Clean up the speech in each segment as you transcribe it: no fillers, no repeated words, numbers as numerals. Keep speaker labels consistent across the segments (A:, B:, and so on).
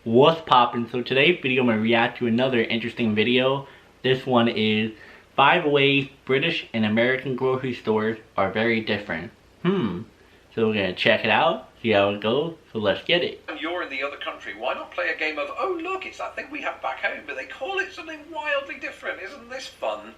A: What's poppin'? So today's video I'm gonna react to another interesting video. This one is 5 ways British and American grocery stores are very different. So we're gonna check it out, see how it goes, so let's get it.
B: You're in the other country, why not play a game of, oh look, it's that thing we have back home, but they call it something wildly different. Isn't this fun?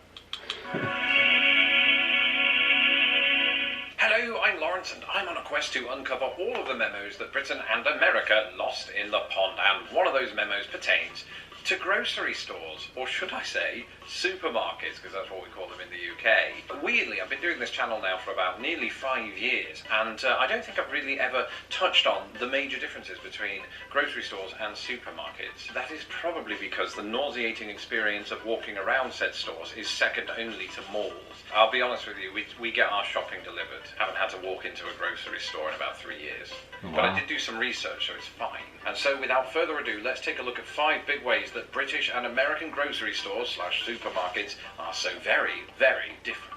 B: Hello, I'm Lawrence, and I'm on a quest to uncover all of the memos that Britain and America lost in the pond, and one of those memos pertains to grocery stores, or should I say supermarkets, because that's what we call them in the UK. Weirdly, I've been doing this channel now for about nearly 5 years, and I don't think I've really ever touched on the major differences between grocery stores and supermarkets. That is probably because the nauseating experience of walking around said stores is second only to malls. I'll be honest with you, we get our shopping delivered. Haven't had to walk into a grocery store in about 3 years. Wow. But I did do some research, so it's fine. And so without further ado, let's take a look at 5 big ways that British and American grocery stores / supermarkets are so very, very different.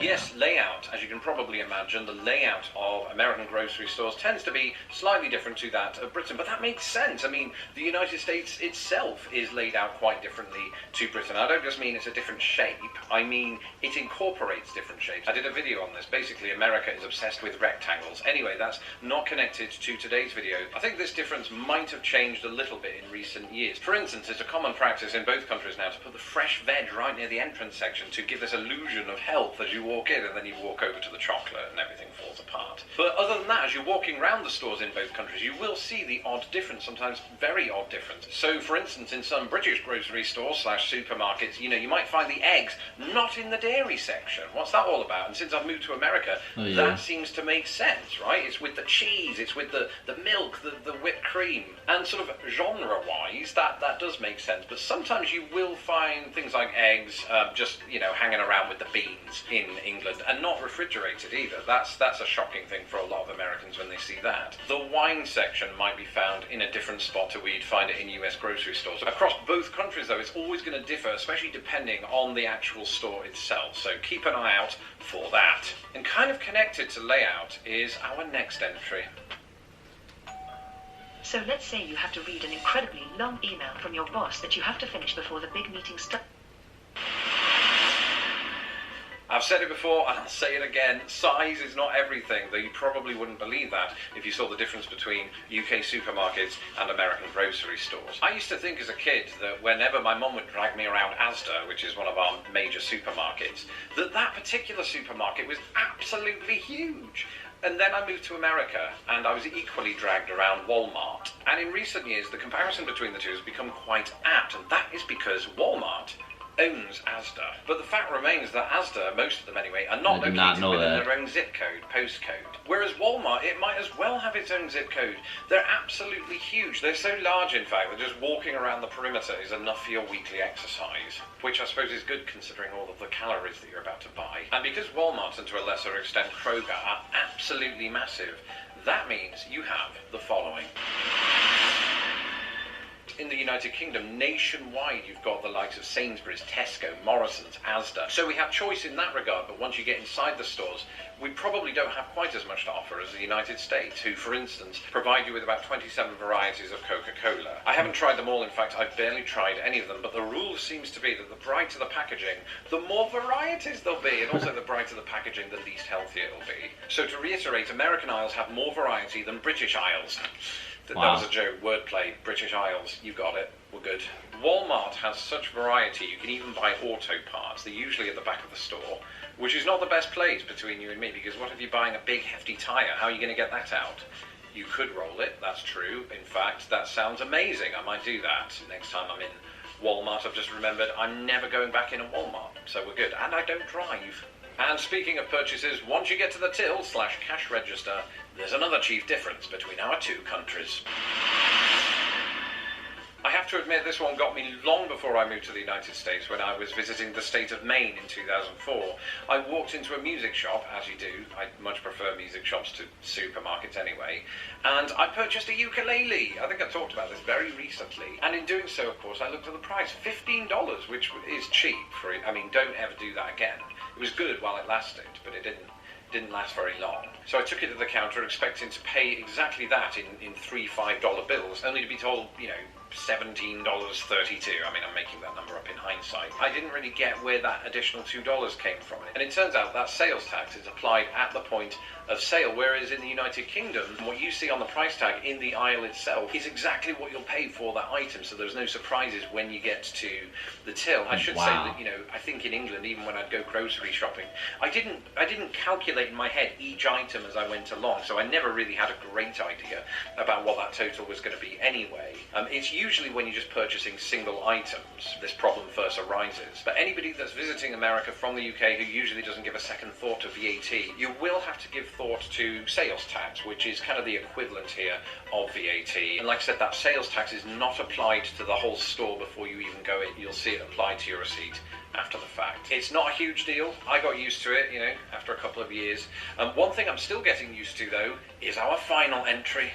B: Yes, layout. As you can probably imagine, the layout of American grocery stores tends to be slightly different to that of Britain, but that makes sense. I mean, the United States itself is laid out quite differently to Britain. I don't just mean it's a different shape, I mean it incorporates different shapes. I did a video on this. Basically, America is obsessed with rectangles. Anyway, that's not connected to today's video. I think this difference might have changed a little bit in recent years. For instance, it's a common practice in both countries now to put the fresh veg right near the entrance section to give this illusion of health as you walk in, and then you walk over to the chocolate and everything falls apart. But other than that, as you're walking around the stores in both countries, you will see the odd difference, sometimes very odd difference. So for instance, in some British grocery stores / supermarkets, you might find the eggs not in the dairy section. What's that all about? And since I've moved to America, that seems to make sense, right? It's with the cheese, it's with the milk, the whipped cream. And sort of genre-wise, that does make sense. But sometimes you will find things like eggs just, hanging around with the beans in England, and not refrigerated either. That's a shocking thing for a lot of Americans when they see that. The wine section might be found in a different spot to where you'd find it in US grocery stores. Across both countries though, it's always going to differ, especially depending on the actual store itself, so keep an eye out for that. And kind of connected to layout is our next entry.
C: So let's say you have to read an incredibly long email from your boss that you have to finish before the big meeting starts.
B: I've said it before and I'll say it again, size is not everything, though you probably wouldn't believe that if you saw the difference between UK supermarkets and American grocery stores. I used to think as a kid that whenever my mum would drag me around Asda, which is one of our major supermarkets, that particular supermarket was absolutely huge. And then I moved to America and I was equally dragged around Walmart. And in recent years, the comparison between the two has become quite apt, and that is because Walmart owns Asda. But the fact remains that Asda, most of them anyway, are not located within their own zip code, postcode. Whereas Walmart, it might as well have its own zip code. They're absolutely huge. They're so large, in fact, that just walking around the perimeter is enough for your weekly exercise, which I suppose is good considering all of the calories that you're about to buy. And because Walmart, and to a lesser extent Kroger, are absolutely massive, that means you have the following. In the United Kingdom, nationwide, you've got the likes of Sainsbury's, Tesco, Morrison's, Asda. So we have choice in that regard, but once you get inside the stores, we probably don't have quite as much to offer as the United States, who, for instance, provide you with about 27 varieties of Coca-Cola. I haven't tried them all, in fact, I've barely tried any of them, but the rule seems to be that the brighter the packaging, the more varieties there'll be, and also the brighter the packaging, the least healthy it'll be. So to reiterate, American aisles have more variety than British aisles. Wow. That was a joke, wordplay, British Isles, you got it, we're good. Walmart has such variety, you can even buy auto parts. They're usually at the back of the store, which is not the best place between you and me, because what if you're buying a big hefty tyre? How are you going to get that out? You could roll it, that's true. In fact, that sounds amazing. I might do that next time I'm in Walmart. I've just remembered I'm never going back in a Walmart, so we're good. And I don't drive. And speaking of purchases, once you get to the till / cash register, there's another chief difference between our two countries. I have to admit, this one got me long before I moved to the United States. When I was visiting the state of Maine in 2004, I walked into a music shop, as you do. I much prefer music shops to supermarkets anyway, and I purchased a ukulele. I think I talked about this very recently, and in doing so, of course, I looked at the price, $15, which is cheap for it. I mean, don't ever do that again. It was good while it lasted, but it didn't didn't last very long. So I took it to the counter expecting to pay exactly that in $3 $5 bills, only to be told, you know, $17.32. I mean, I'm making that number up in hindsight. I didn't really get where that additional $2 came from. And it turns out that sales tax is applied at the point of sale, whereas in the United Kingdom, what you see on the price tag in the aisle itself is exactly what you'll pay for that item, so there's no surprises when you get to the till. I should say that, you know, I think in England, even when I'd go grocery shopping, I didn't calculate in my head each item as I went along, so I never really had a great idea about what that total was going to be anyway. It's usually when you're just purchasing single items, this problem first arises. But anybody that's visiting America from the UK who usually doesn't give a second thought to VAT, you will have to give thought to sales tax, which is kind of the equivalent here of VAT. And like I said, that sales tax is not applied to the whole store before you even go in. You'll see it applied to your receipt after the fact. It's not a huge deal. I got used to it, you know, after a couple of years. One thing I'm still getting used to, though, is our final entry.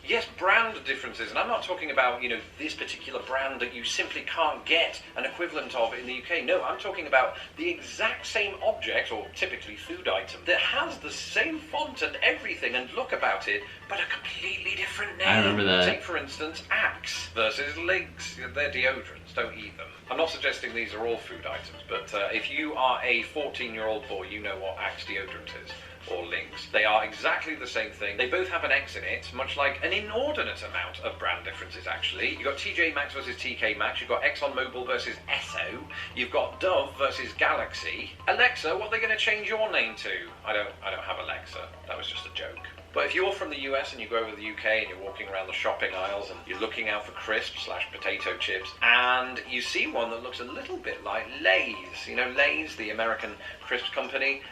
B: Yes, brand differences, and I'm not talking about, you know, this particular brand that you simply can't get an equivalent of in the UK. No, I'm talking about the exact same object, or typically food item, that has the same font and everything and look about it, but a completely different name.
A: I remember that.
B: Take, for instance, Axe versus Lynx. They're deodorants, don't eat them. I'm not suggesting these are all food items, but if you are a 14-year-old boy, you know what Axe deodorant is. Or Lynx. They are exactly the same thing. They both have an X in it, much like an inordinate amount of brand differences, actually. You've got TJ Maxx versus TK Maxx, you've got ExxonMobil versus Esso, you've got Dove versus Galaxy. Alexa, what are they going to change your name to? I don't have Alexa. That was just a joke. But if you're from the US and you go over to the UK and you're walking around the shopping aisles and you're looking out for crisps / potato chips and you see one that looks a little bit like Lay's, you know, Lay's, the American crisps company,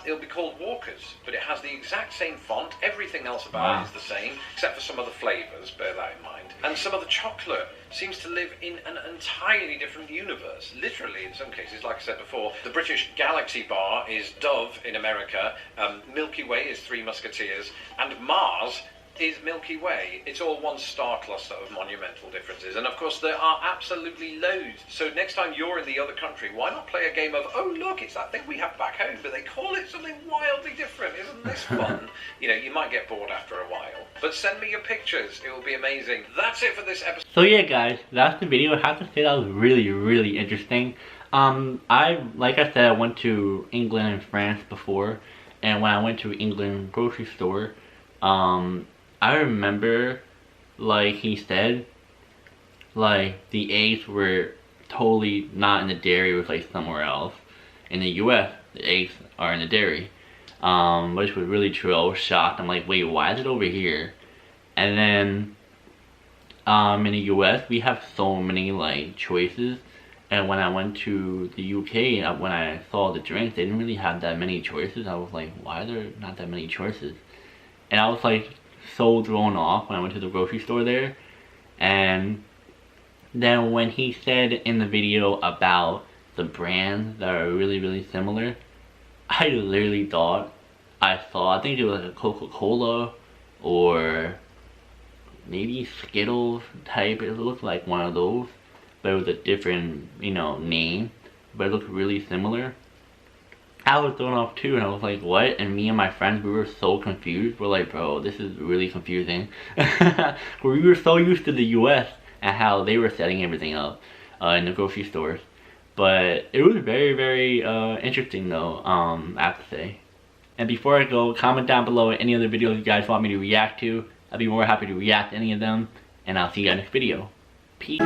B: it'll be called Walker's, but it has the exact same font, everything else about it is the same, except for some of the flavours, bear that in mind. And some of the chocolate seems to live in an entirely different universe, literally in some cases. Like I said before, the British Galaxy bar is Dove in America, Milky Way is Three Musketeers, and Mars is Milky Way. It's all one star cluster of monumental differences, and of course there are absolutely loads. So next time you're in the other country, why not play a game of, oh look, it's that thing we have back home, but they call it something wildly different. Isn't this fun? You know, you might get bored after a while, but send me your pictures, it will be amazing. That's it for this episode.
A: So yeah, guys, that's the video. I have to say that was really interesting. Like I said, I went to England and France before, and when I went to England grocery store, I remember, like he said, like the eggs were totally not in the dairy, it was like somewhere else. In the US, the eggs are in the dairy, which was really true. I was shocked. I'm like, wait, why is it over here? And then, in the US, we have so many like choices. And when I went to the UK, when I saw the drinks, they didn't really have that many choices. I was like, why are there not that many choices? And I was like, so thrown off when I went to the grocery store there. And then when he said in the video about the brands that are really similar, I literally thought I think it was like a Coca-Cola or maybe Skittles type. It looked like one of those, but it was a different, you know, name, but it looked really similar. I was thrown off too, and I was like, what? And me and my friends, we were so confused. We're like, bro, this is really confusing. We were so used to the US and how they were setting everything up in the grocery stores. But it was very interesting though, I have to say. And before I go, comment down below any other videos you guys want me to react to. I'd be more happy to react to any of them. And I'll see you guys next video. Peace.